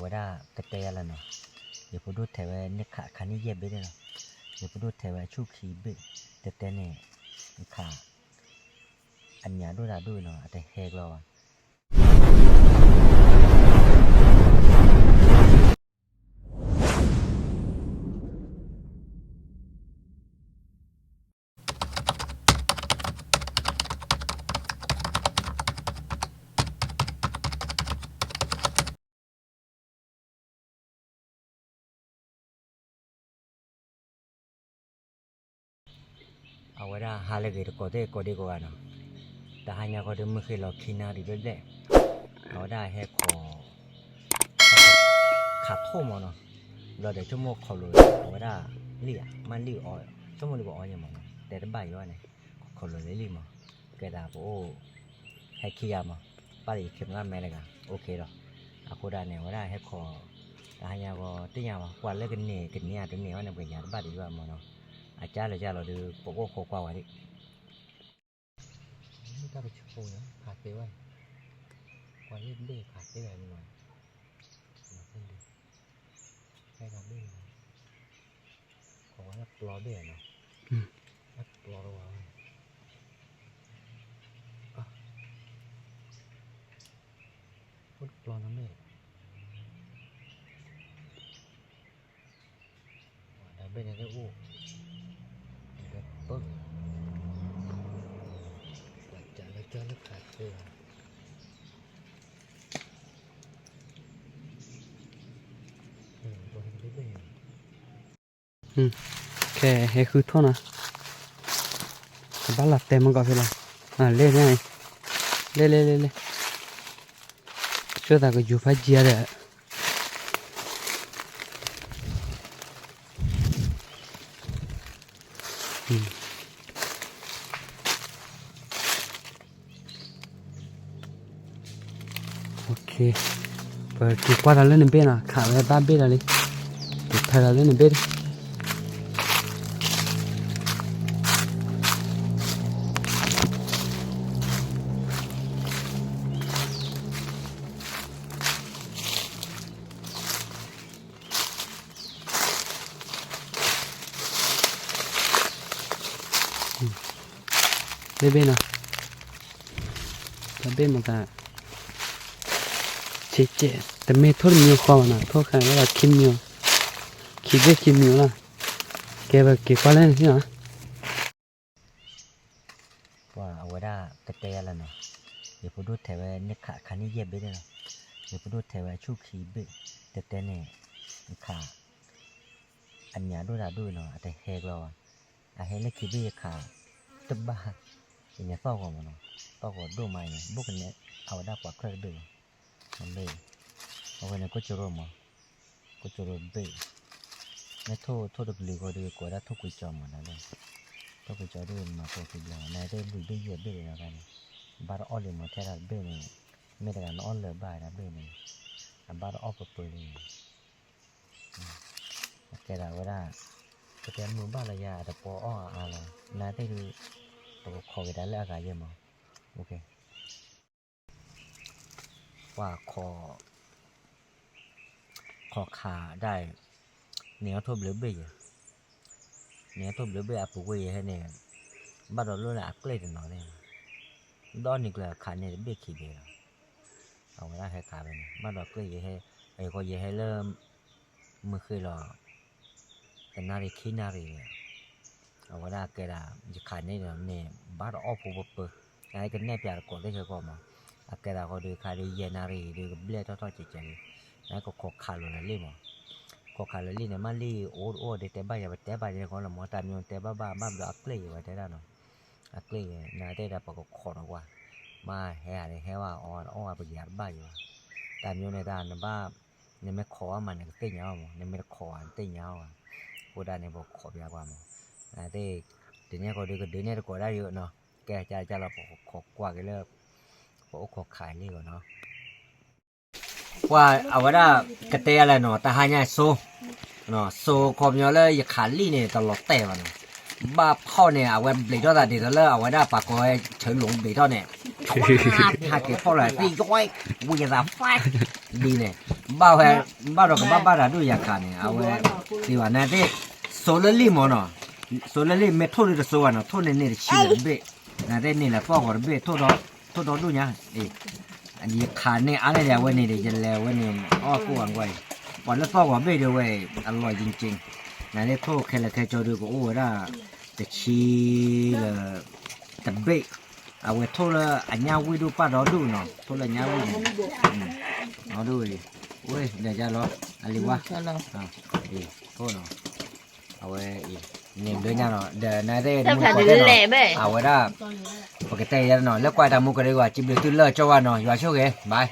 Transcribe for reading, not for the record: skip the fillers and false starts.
วดากระเตยละเนาะอย่าพูดดูแต่ว่าเนี่ยขาคันนี้เย็บไปได้เนาะอย่าพูดดูแต่ว่าชูขีเบ็ดแต่เนี่ยขาอันยาดูดาดูเนาะแต่เฮกเราเอาไว้ได้หาเลยเกิดก็ได้ก็กันเนาะแต่หายาก็เดิมไม่เคยเราคิดนาดีเลยแหละเอาได้ให้ขอขาดโทษมั้งเนาะเราเดี๋ยวชั่วโมงเขาเลยเอาไว้ได้เลี่ยมันเลี่ยอ้อยชั่วโมงเลี่ยอ้อยยังมั้งแต่ได้ใบว่าเนี่ยเขาเลยเลี่ยมั้งเกิดอะไรโอ้ให้ขี้ยามั้งป้าดีเข้มงานแม่เลยกันโอเคหรอเอาคูได้เนี่ยว่าได้ให้ขอแต่หายาก็ตียามั้งกว่าเลิกกันเนี่ยถึงเนี่ยว่าเนี่ยเป็นยาบ้าดีว่ามั้งเนาะอาจารย์เลยจ้าเราดูปกโคกว่าวันนี้ไม่ต้องไปโชว์นะขาดไปไว้กว่าเล่นเบ้ขาดไปแบบนี้หน่อยเล่นดูแค่ทำเบ้ขอว่าปลอเบ้เนาะปลอระวังพูดปลอน้ำเบ้แต่เบ้เนี่ยก็อู้ก็ปึ๊กจะแล้วเจอแล้วขาดไปแค่ให้คือท่อนะบ้านหลับเต็มมันก็ไปละเล่นไงเล่ช่วยตาก็อยู่พัดเจียเลยโอเคเปิดกี่กว่าเราเล่นหนึ่งเบี้ยนะขาดแล้วบ้านเบี้ยอะไรกี่ไทยเราเล่นหนึ่งเบี้ยเบี้ยนะแต่เบี้ยมันก็เจ๊แต่ไม่ทอดมีความนะทอดแค่ว่าคิมมีคิดได้คิมมีละแกแบบเก็บอะไรนี่นะว่าเอาไว้ได้กระเตยละเนาะอย่าพูดดูแต่ว่าเนี่ยขาคันนี้เย็บไปได้เนาะอย่าพูดดูแต่ว่าชูขีเบ็ดแต่เนี่ยขาอันยาดูดาดูเนาะแต่เฮกเราเฮกเล็กขีเบ็ดขาตึบบ้าอย่างเงี้ยต้องก่อนเนาะต้องก่อนดูใหม่เนี่ยบุกเนี่ยเอาได้กว่าเครื่องเดิมมันเลยเอาไว้เนี่ยก็จะรวมก็จะรวมเบ็ดไม่โทษดึกก็ดีกว่าได้ทุกกุยจอมหมดนะเลยทุกกุยจอมด้วยมาตัวกุยจอมในได้บุยเบี้ยเบี้ยแล้วกันบาร์ออลเลยมาแค่ละเบี้ยนี่ไม่ได้กันออลเลยบ้านะเบี้ยนี่บาร์ออลเปิดเลยแค่ละว่าได้ก็แต่มือบ้านระยะแต่พออ้ออะไรน่าได้ดูตัวขอไปได้แล้วกันเยอะมั้งโอเคว่าขอขาได้เนื้อทุบหรือเบี้ยเนื้อทุบหรือเบี้ยปุ๋ยให้เนี่ยบ้านเราเรื่องอะไรก็เลยจะนอนเนี่ยดอนนี่ก็ขาเนี่ยเบี้ยขี้เบี้ยเอาไว้ได้ให้ขาไปเนี่ยบ้านเราก็เลยให้ไอ้ก็ยังให้เริ่มมือคือเราแต่นาฬิกานาฬิกาเอาไว้ได้ก็ได้จะขาเนี่ยเนี่ยบ้านเราอ้อผู้เปิดไอ้กันเนี่ยเปลี่ยนก่อนได้ก็มาก็ได้ก็ดูขาดูเย็นนาฬิกาดูเบี้ยท้อๆจิ๋ๆแล้วก็ขอขาลงเลยมั้งขอขาเลยเนี่ยมันลีโอ้เด็กแต่บ้านอย่าไปแต่บ้านเนี่ยคนละหมอตามยนแต่บ้านเราอักเลยไว้แต่ละเนาะอักเลยน่าได้แต่ปกขอหรอกว่ามาแห่เลยแห่ว่าอ้อไปหยาดบ้านอยู่ตามยนในด้านบ้านเนี่ยไม่ขอมันเนี่ยตีเงาเนี่ยไม่ขอตีเงากูได้เนี่ยบอกขออยากว่ามั้งแต่เดี๋ยวนี้ก็เดี๋ยวนี้ก็ได้เยอะเนาะแกจะเราขอกว่ากันเลยขอขายเลยก่อนเนาะว่าเอาไว้ได้กระเตยอะไรเนาะแต่หายายโซเนาะโซความยาวเลยอย่าขาดลี่เนี่ยตลอดแต่วันบ้าพ่อเนี่ยเอาไว้เบรดได้ดีแล้วเอาไว้ได้ปากก้อยเฉินหลงเบรดเนี่ยหาเก็บพ่อเลยตีย้อยบุญยาฟาดดีเนี่ย บ้าแฮบ้าดอกบ้าด่าดูอยากขาเนี่ยเอาไว้สิว่านั่นเด้โซลลี่มอเนาะโซลลี่เมทัลเลยโซวานะโทษเนี่ยชิลเบ้นั่นเด้นี่แหละพ่อก็เบ้โทษดูเนี่ยอันนี้ขาเนี่ยอะไรเนี่ยวันนี้เดี๋ยวจะแล้ววันนี้อ้อกูหวังไว้วันแล้วพ่อก็เบ้เดียวไว้อร่อยจริงๆนั่นเด้โทษแค่ละแค่จอดูก็โอ้ด่าจะชิลจะเบ้เอาไว้โทษละอันยาวิดูป้าดอดูเนาะโทษละยาวิเอาดูดิเว้ยเดี๋ยวจะรออะไรวะโทษเนาะเอาไว้เนี่ยเดี๋ยวเนี่ยเนาะเดี๋ยวนายได้ดูก่อนเนาะเอาไว้ได้ปกติเนาะแล้วกว่าทำมุกกันดีกว่าจิบเดือดตื้อเลิศเจ้าว่าเนาะอยู่ว่าโชคดีบาย